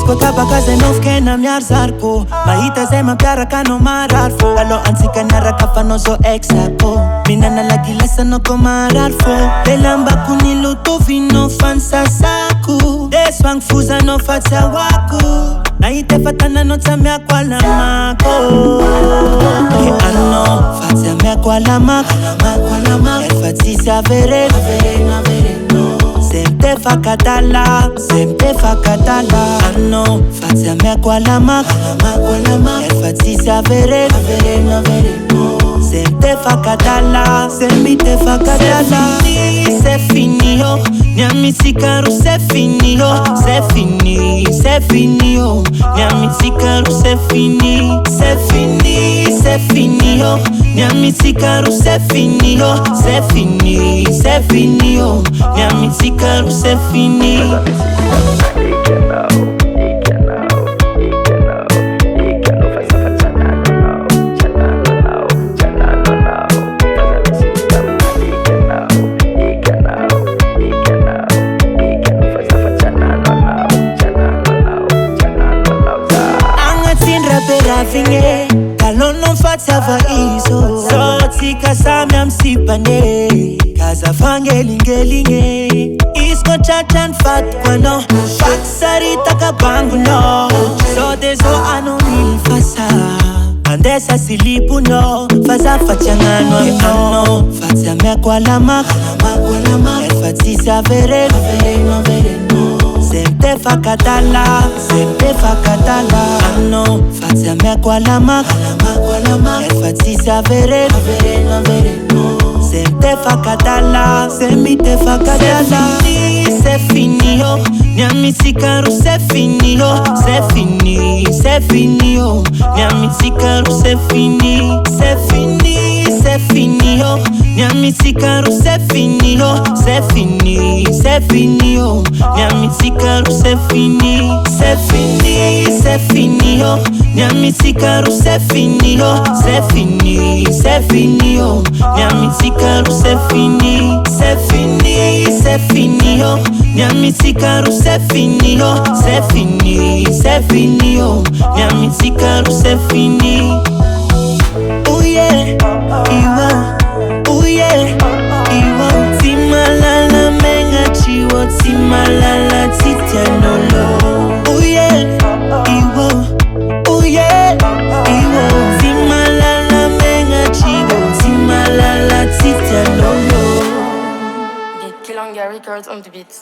Iskota bakaze nofke na mnyar zarpo Mahita zema piara kano mararfo Alo ansika naraka fanozo exapo Minana lagi lesa no komararfo Belamba kuniluto vino fansa saku Deswang fuza no fatsa waku Na ite fatana no tsamea kwa la mako Ke ano fatsa mea kwa la mako Elfatisa vere Semte fakatala Ano fatsa mea kwa la mako Elfatisa vere Semte fakatala Sembite fakatala C'est fini oh Nyami sikaru c'est fini oh C'est fini oh Nyami sikaru c'est fini oh Nyami sikaru c'est fini oh C'est fini oh Nyami sikaru c'est fini Rafinge, kalono fatava iso Soti kasame amsipane Kaza fange linge Isko chachan fat kwano Fat sarita kabangu no So dezo ano nilfasa Andesa silipu no Faza fachangano no Fatsa mea kwa lama Elfatisa vere Semte fakatala Ano fatsa mea kwa lama Elfatisa vere Semte fakatala Sembite fakatala C'est fini oh Nyami sikaru c'est fini oh C'est fini oh Nyami sikaru c'est fini oh Nyami sikaru c'est fini oh C'est fini oh Nyami sikaru c'est fini oh Nyami sikaru c'est fini oh C'est fini oh Nyami sikaru c'est fini oh Nyami sikaru c'est fini oh C'est fini oh Nyami sikaru c'est fini Oh yeah, iwa Oh yeah, iwa Timalala menga chiwo Timalala titianolo Oh yeah, iwa Oh yeah, iwa Timalala menga chiwo Timalala titianolo Get Kilanga Records on the beat.